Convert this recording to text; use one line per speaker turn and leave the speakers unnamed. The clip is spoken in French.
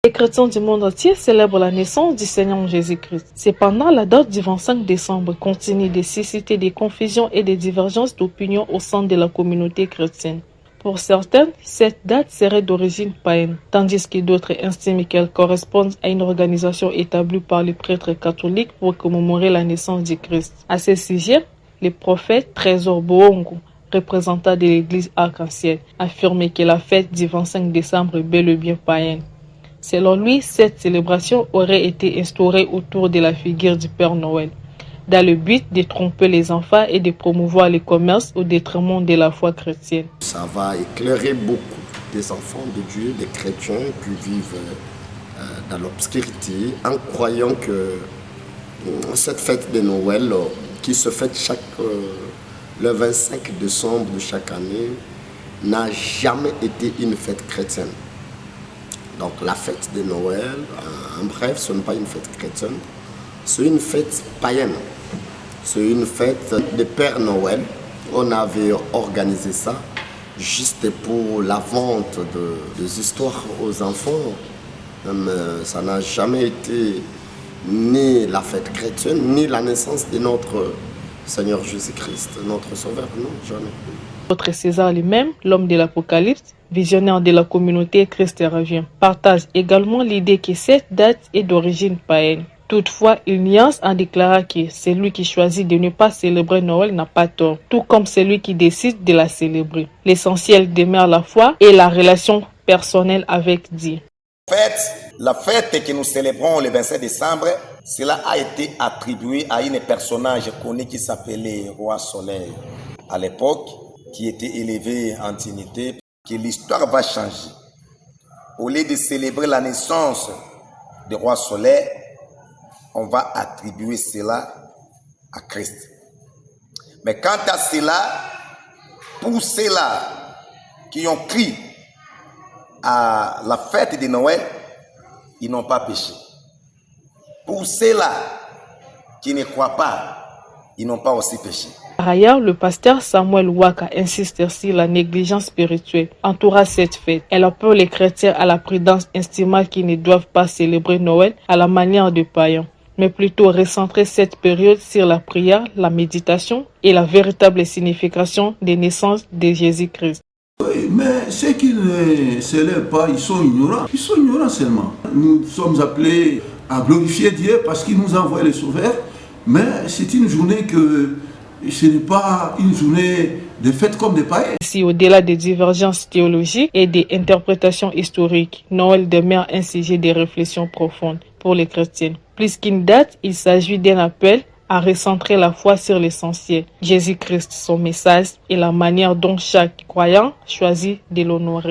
Les chrétiens du monde entier célèbrent la naissance du Seigneur Jésus-Christ. Cependant, la date du 25 décembre continue de susciter des confusions et des divergences d'opinion au sein de la communauté chrétienne. Pour certains, cette date serait d'origine païenne, tandis que d'autres estiment qu'elle correspond à une organisation établie par les prêtres catholiques pour commémorer la naissance du Christ. À ce sujet, le prophète Trésor Boongo, représentant de l'église arc-en-ciel, affirme que la fête du 25 décembre est bel et bien païenne. Selon lui, cette célébration aurait été instaurée autour de la figure du Père Noël, dans le but de tromper les enfants et de promouvoir le commerce au détriment de la foi chrétienne.
Ça va éclairer beaucoup des enfants de Dieu, des chrétiens qui vivent dans l'obscurité en croyant que cette fête de Noël qui se fête le 25 décembre de chaque année n'a jamais été une fête chrétienne. Donc la fête de Noël, en bref, ce n'est pas une fête chrétienne, c'est une fête païenne. C'est une fête de Père Noël. On avait organisé ça juste pour la vente des histoires aux enfants. Mais ça n'a jamais été ni la fête chrétienne, ni la naissance de notre Seigneur Jésus-Christ, notre Sauveur, non, jamais.
Notre César lui-même, l'homme de l'Apocalypse, visionnaire de la communauté chrétienne, partage également l'idée que cette date est d'origine païenne. Toutefois, il nuance en déclarant que celui qui choisit de ne pas célébrer Noël n'a pas tort, tout comme celui qui décide de la célébrer. L'essentiel demeure la foi et la relation personnelle avec Dieu.
En fait, la fête que nous célébrons le 25 décembre, cela a été attribué à un personnage connu qui s'appelait Roi Soleil à l'époque, qui était élevé en dignité, que l'histoire va changer. Au lieu de célébrer la naissance du Roi Soleil, on va attribuer cela à Christ. Mais quant à cela, pour ceux-là qui ont cru à la fête de Noël, ils n'ont pas péché. Pour ceux-là qui ne croient pas, ils n'ont pas aussi péché.
Par ailleurs, le pasteur Samuel Waka insiste sur la négligence spirituelle entourant cette fête. Elle appelle les chrétiens à la prudence, estimant qu'ils ne doivent pas célébrer Noël à la manière des païens, mais plutôt recentrer cette période sur la prière, la méditation et la véritable signification des naissances de Jésus-Christ.
Oui, mais ceux qui ne célèbrent pas, ils sont ignorants. Ils sont ignorants seulement. Nous sommes appelés à glorifier Dieu parce qu'il nous envoie le Sauveur, mais c'est une journée que ce n'est pas une journée de fête comme des païens.
Si au-delà des divergences théologiques et des interprétations historiques, Noël demeure un sujet de réflexion profonde pour les chrétiens. Plus qu'une date, il s'agit d'un appel à recentrer la foi sur l'essentiel, Jésus-Christ, son message et la manière dont chaque croyant choisit de l'honorer.